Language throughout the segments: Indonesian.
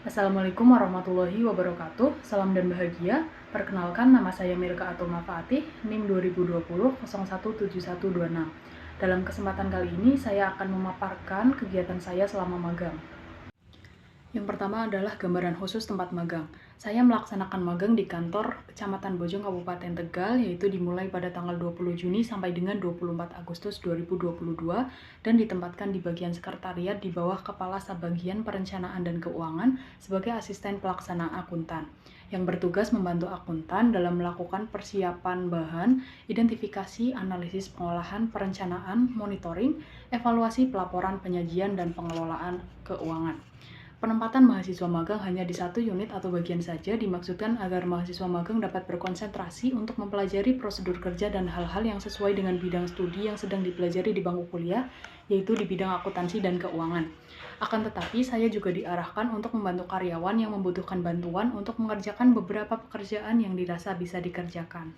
Assalamualaikum warahmatullahi wabarakatuh. Salam dan bahagia. Perkenalkan, nama saya Milka Atoma Fatih, NIM 2020 017126. Dalam kesempatan kali ini, saya akan memaparkan kegiatan saya selama magang. Yang pertama adalah gambaran khusus tempat magang. Saya melaksanakan magang di kantor Kecamatan Bojong Kabupaten Tegal, yaitu dimulai pada tanggal 20 Juni sampai dengan 24 Agustus 2022 dan ditempatkan di bagian sekretariat di bawah Kepala Sabbagian Perencanaan dan Keuangan sebagai asisten pelaksana akuntan, yang bertugas membantu akuntan dalam melakukan persiapan bahan, identifikasi, analisis pengolahan, perencanaan, monitoring, evaluasi pelaporan, penyajian, dan pengelolaan keuangan. Penempatan mahasiswa magang hanya di satu unit atau bagian saja dimaksudkan agar mahasiswa magang dapat berkonsentrasi untuk mempelajari prosedur kerja dan hal-hal yang sesuai dengan bidang studi yang sedang dipelajari di bangku kuliah, yaitu di bidang akuntansi dan keuangan. Akan tetapi, saya juga diarahkan untuk membantu karyawan yang membutuhkan bantuan untuk mengerjakan beberapa pekerjaan yang dirasa bisa dikerjakan.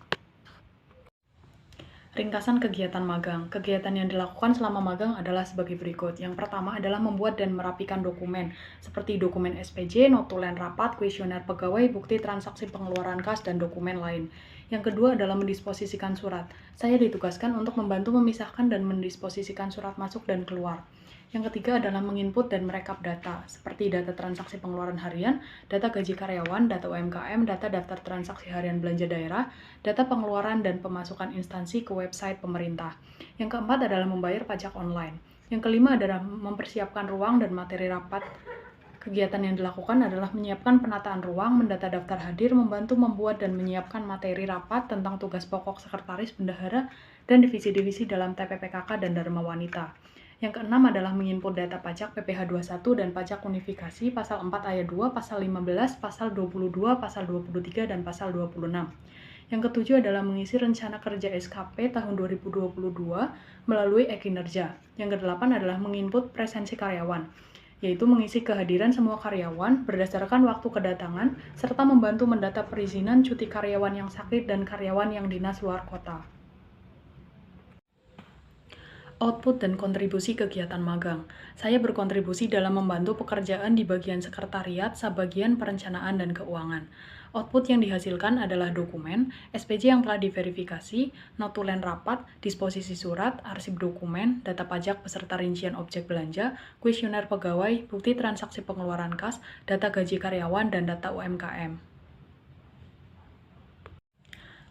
Ringkasan kegiatan magang. Kegiatan yang dilakukan selama magang adalah sebagai berikut. Yang pertama adalah membuat dan merapikan dokumen, seperti dokumen SPJ, notulen rapat, kuesioner pegawai, bukti transaksi pengeluaran kas, dan dokumen lain. Yang kedua adalah mendisposisikan surat. Saya ditugaskan untuk membantu memisahkan dan mendisposisikan surat masuk dan keluar. Yang ketiga adalah menginput dan merekap data, seperti data transaksi pengeluaran harian, data gaji karyawan, data UMKM, data daftar transaksi harian belanja daerah, data pengeluaran dan pemasukan instansi ke website pemerintah. Yang keempat adalah membayar pajak online. Yang kelima adalah mempersiapkan ruang dan materi rapat. Kegiatan yang dilakukan adalah menyiapkan penataan ruang, mendata daftar hadir, membantu membuat dan menyiapkan materi rapat tentang tugas pokok sekretaris bendahara dan divisi-divisi dalam TPPKK dan Dharma Wanita. Yang keenam adalah menginput data pajak PPh 21 dan pajak unifikasi pasal 4 ayat 2, pasal 15, pasal 22, pasal 23, dan pasal 26. Yang ketujuh adalah mengisi rencana kerja SKP tahun 2022 melalui e-kinerja. Yang kedelapan adalah menginput presensi karyawan, yaitu mengisi kehadiran semua karyawan berdasarkan waktu kedatangan, serta membantu mendata perizinan cuti karyawan yang sakit dan karyawan yang dinas luar kota. Output dan kontribusi kegiatan magang. Saya berkontribusi dalam membantu pekerjaan di bagian sekretariat, Sabbagian Perencanaan dan Keuangan. Output yang dihasilkan adalah dokumen, SPJ yang telah diverifikasi, notulen rapat, disposisi surat, arsip dokumen, data pajak beserta rincian objek belanja, kuesioner pegawai, bukti transaksi pengeluaran kas, data gaji karyawan, dan data UMKM.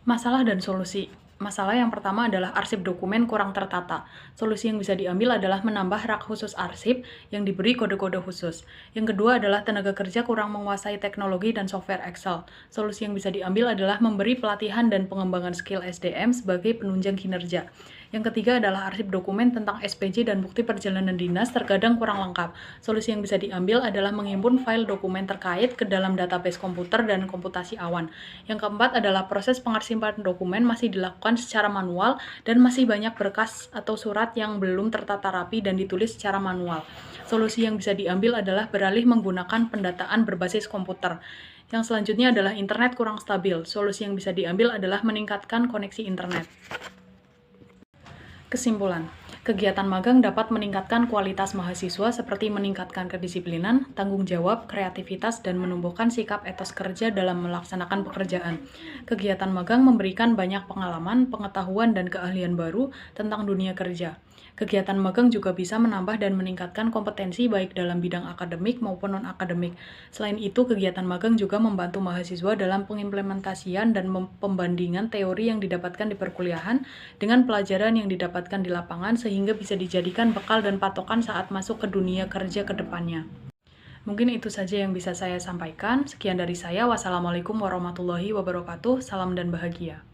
Masalah dan solusi. Masalah yang pertama adalah arsip dokumen kurang tertata. Solusi yang bisa diambil adalah menambah rak khusus arsip yang diberi kode-kode khusus. Yang kedua adalah tenaga kerja kurang menguasai teknologi dan software Excel. Solusi yang bisa diambil adalah memberi pelatihan dan pengembangan skill SDM sebagai penunjang kinerja. Yang ketiga adalah arsip dokumen tentang SPJ dan bukti perjalanan dinas terkadang kurang lengkap. Solusi yang bisa diambil adalah menghimpun file dokumen terkait ke dalam database komputer dan komputasi awan. Yang keempat adalah proses pengarsipan dokumen masih dilakukan secara manual dan masih banyak berkas atau surat yang belum tertata rapi dan ditulis secara manual. Solusi yang bisa diambil adalah beralih menggunakan pendataan berbasis komputer. Yang selanjutnya adalah internet kurang stabil. Solusi yang bisa diambil adalah meningkatkan koneksi internet. Kesimpulan, kegiatan magang dapat meningkatkan kualitas mahasiswa seperti meningkatkan kedisiplinan, tanggung jawab, kreativitas, dan menumbuhkan sikap etos kerja dalam melaksanakan pekerjaan. Kegiatan magang memberikan banyak pengalaman, pengetahuan, dan keahlian baru tentang dunia kerja. Kegiatan magang juga bisa menambah dan meningkatkan kompetensi baik dalam bidang akademik maupun non-akademik. Selain itu, kegiatan magang juga membantu mahasiswa dalam pengimplementasian dan pembandingan teori yang didapatkan di perkuliahan dengan pelajaran yang didapatkan di lapangan sehingga bisa dijadikan bekal dan patokan saat masuk ke dunia kerja ke depannya. Mungkin itu saja yang bisa saya sampaikan. Sekian dari saya. Wassalamualaikum warahmatullahi wabarakatuh. Salam dan bahagia.